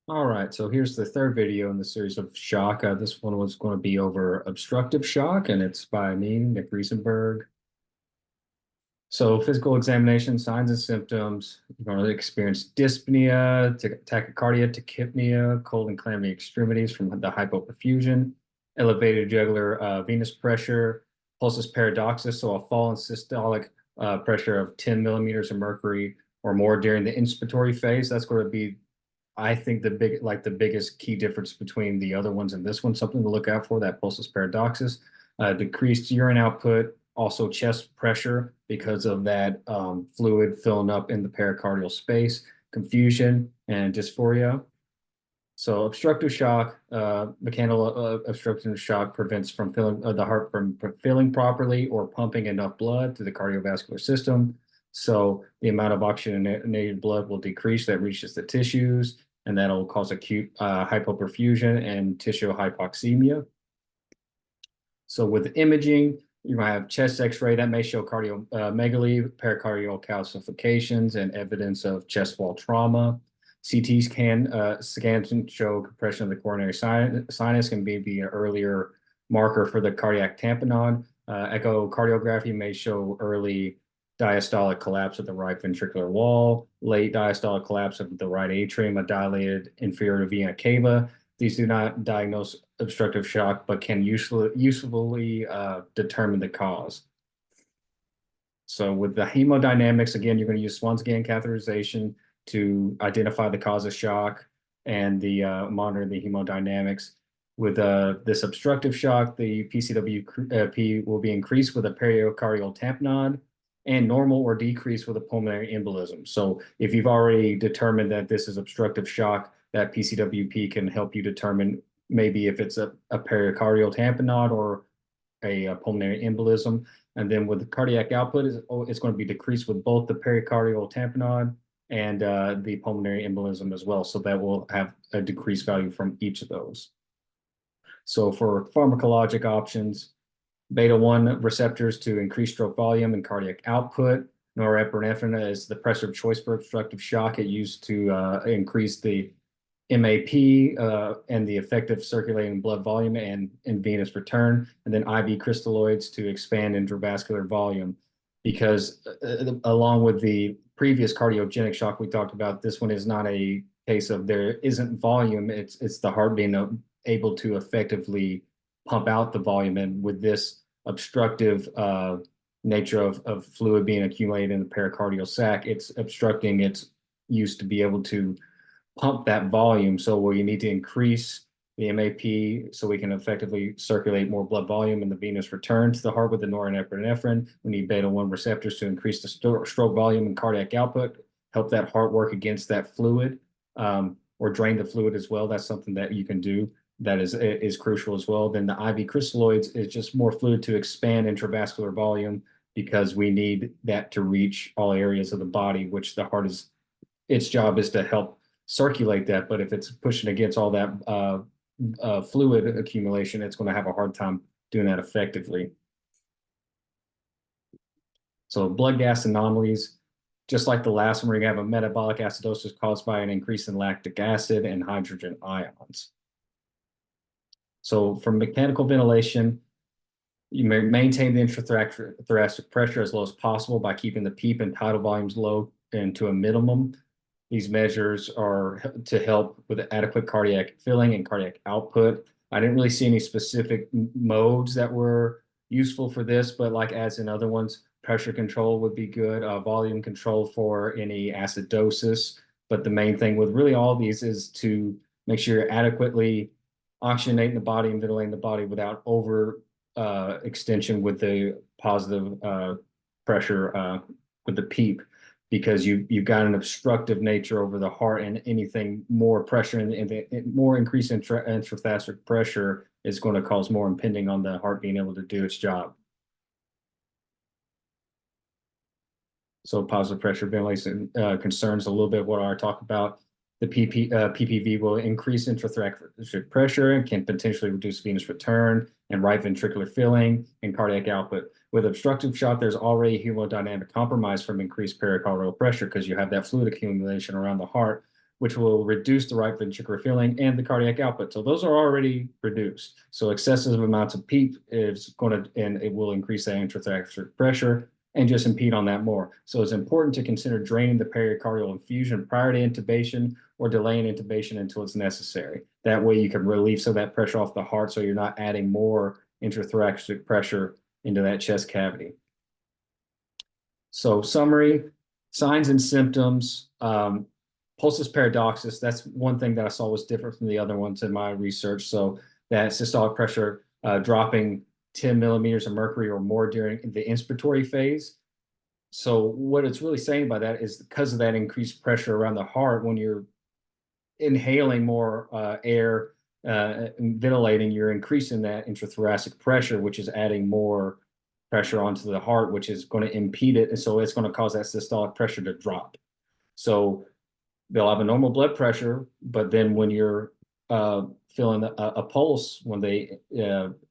All right, so here's the third video in the series of shock. This one was going to be over obstructive shock, and it's by me, Nick Riesenberg. So physical examination, signs and symptoms. You're going to experience dyspnea, tachycardia, tachypnea, cold and clammy extremities from the hypoperfusion, elevated jugular venous pressure, pulsus paradoxus, so a fall in systolic pressure of 10 millimeters of mercury or more during the inspiratory phase. That's going to be I think the biggest key difference between the other ones and this one, something to look out for, that pulsus paradoxus, decreased urine output, also chest pressure because of that fluid filling up in the pericardial space, confusion, and dysphoria. So obstructive shock, mechanical obstructive shock prevents from filling the heart from filling properly or pumping enough blood to the cardiovascular system. So the amount of oxygenated blood will decrease that reaches the tissues, and that'll cause acute hypoperfusion and tissue hypoxemia. So with imaging, you might have chest X-ray that may show cardiomegaly, pericardial calcifications, and evidence of chest wall trauma. CT scans can show compression of the coronary sinus can be an earlier marker for the cardiac tamponade. Echocardiography may show early diastolic collapse of the right ventricular wall, late diastolic collapse of the right atrium, a dilated inferior vena cava. These do not diagnose obstructive shock, but can usefully determine the cause. So with the hemodynamics, again, you're going to use Swan-Ganz catheterization to identify the cause of shock and monitor the hemodynamics. With this obstructive shock, the PCWP will be increased with a pericardial tamponade and normal or decreased with a pulmonary embolism. So if you've already determined that this is obstructive shock, that PCWP can help you determine maybe if it's a pericardial tamponade or a pulmonary embolism. And then with the cardiac output, it's going to be decreased with both the pericardial tamponade and the pulmonary embolism as well. So that will have a decreased value from each of those. So for pharmacologic options, beta-1 receptors to increase stroke volume and cardiac output. Norepinephrine is the pressor of choice for obstructive shock. It used to increase the MAP and the effective circulating blood volume and venous return, and then IV crystalloids to expand intravascular volume. Because along with the previous cardiogenic shock we talked about, this one is not a case of there isn't volume. It's the heart being able to effectively pump out the volume. And with this obstructive nature of fluid being accumulated in the pericardial sac, it's obstructing its use to be able to pump that volume. So we need to increase the MAP so we can effectively circulate more blood volume and the venous return to the heart with the norepinephrine. We need beta-1 receptors to increase the stroke volume and cardiac output, help that heart work against that fluid, or drain the fluid as well. That's something that you can do that is crucial as well. Then the IV crystalloids is just more fluid to expand intravascular volume because we need that to reach all areas of the body, which the heart its job is to help circulate that. But if it's pushing against all that fluid accumulation, it's going to have a hard time doing that effectively. So blood gas anomalies, just like the last one, we're going to have a metabolic acidosis caused by an increase in lactic acid and hydrogen ions. So for mechanical ventilation, you may maintain the intrathoracic pressure as low as possible by keeping the PEEP and tidal volumes low and to a minimum. These measures are to help with adequate cardiac filling and cardiac output. I didn't really see any specific modes that were useful for this, but like as in other ones, pressure control would be good, volume control for any acidosis. But the main thing with really all these is to make sure you're adequately oxygenating the body and ventilating the body without over extension with the positive pressure with the PEEP, because you've got an obstructive nature over the heart, and anything more pressure and more increase in intrathoracic pressure is going to cause more impinging on the heart being able to do its job. So positive pressure ventilation concerns a little bit of what I talked about. The PPV will increase intrathoracic pressure and can potentially reduce venous return and right ventricular filling and cardiac output. With obstructive shock, there's already hemodynamic compromise from increased pericardial pressure because you have that fluid accumulation around the heart. which will reduce the right ventricular filling and the cardiac output. So those are already reduced. So excessive amounts of PEEP is going to, and it will increase that intrathoracic pressure and just impede on that more. So it's important to consider draining the pericardial infusion prior to intubation or delaying intubation until it's necessary. That way you can relieve some of that pressure off the heart so you're not adding more intrathoracic pressure into that chest cavity. So summary, signs and symptoms, pulsus paradoxus, that's one thing that I saw was different from the other ones in my research. So that systolic pressure dropping 10 millimeters of mercury or more during the inspiratory phase. So what it's really saying by that is because of that increased pressure around the heart, when you're inhaling more air and ventilating, you're increasing that intrathoracic pressure, which is adding more pressure onto the heart, which is going to impede it. And so it's going to cause that systolic pressure to drop. So they'll have a normal blood pressure, but then when you're feeling a pulse, when they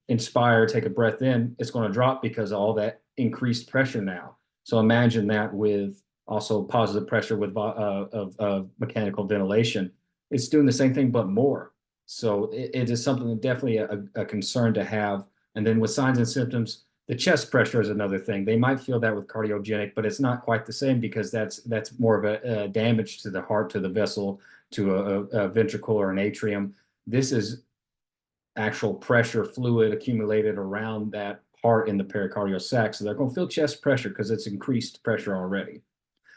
inspire, take a breath in, it's going to drop because of all that increased pressure now. So imagine that with also positive pressure with of mechanical ventilation. It's doing the same thing, but more. So it is something that definitely a concern to have. And then with signs and symptoms, the chest pressure is another thing. They might feel that with cardiogenic, but it's not quite the same because that's more of a damage to the heart, to the vessel, to a ventricle or an atrium. This is actual pressure, fluid accumulated around that part in the pericardial sac. So they're going to feel chest pressure because it's increased pressure already.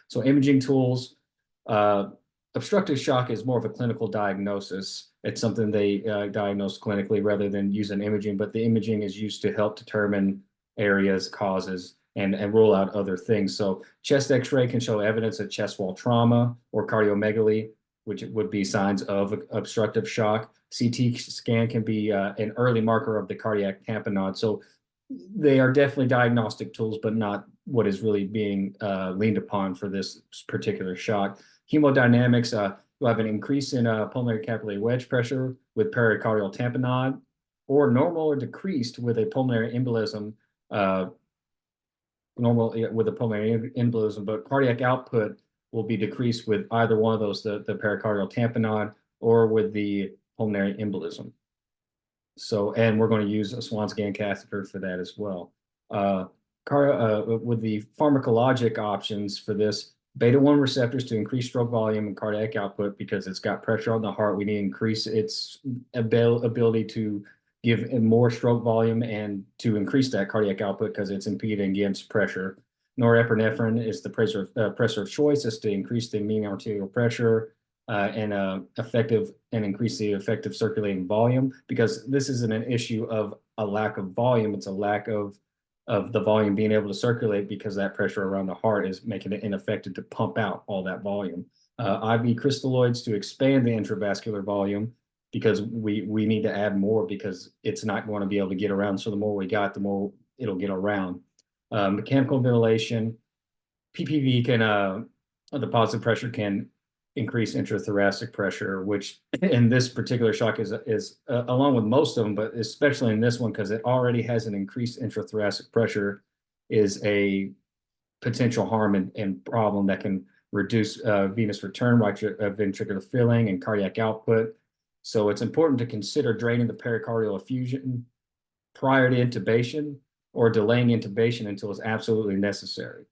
So imaging tools, obstructive shock is more of a clinical diagnosis. It's something they diagnose clinically rather than using imaging, but the imaging is used to help determine areas, causes, and rule out other things. So chest x-ray can show evidence of chest wall trauma or cardiomegaly, which would be signs of obstructive shock. CT scan can be an early marker of the cardiac tamponade. So they are definitely diagnostic tools, but not what is really being leaned upon for this particular shock. Hemodynamics, you'll have an increase in pulmonary capillary wedge pressure with pericardial tamponade, or normal or decreased with a pulmonary embolism, normal with a pulmonary embolism, but cardiac output will be decreased with either one of those, the pericardial tamponade or with the pulmonary embolism. So, and we're going to use a Swan-Ganz catheter for that as well. With the pharmacologic options for this, beta-1 receptors to increase stroke volume and cardiac output because it's got pressure on the heart. We need to increase its ability to give more stroke volume and to increase that cardiac output because it's impeding against pressure. Norepinephrine is the pressor of choice, is to increase the mean arterial pressure and increase the effective circulating volume, because this isn't an issue of a lack of volume, it's a lack of the volume being able to circulate because that pressure around the heart is making it ineffective to pump out all that volume. IV crystalloids to expand the intravascular volume because we need to add more because it's not going to be able to get around. So the more we got, the more it'll get around. Mechanical ventilation, PPV can, the positive pressure can increase intrathoracic pressure, which in this particular shock is along with most of them, but especially in this one, because it already has an increased intrathoracic pressure, is a potential harm and problem that can reduce venous return, right ventricular filling, and cardiac output. So it's important to consider draining the pericardial effusion prior to intubation or delaying intubation until it's absolutely necessary.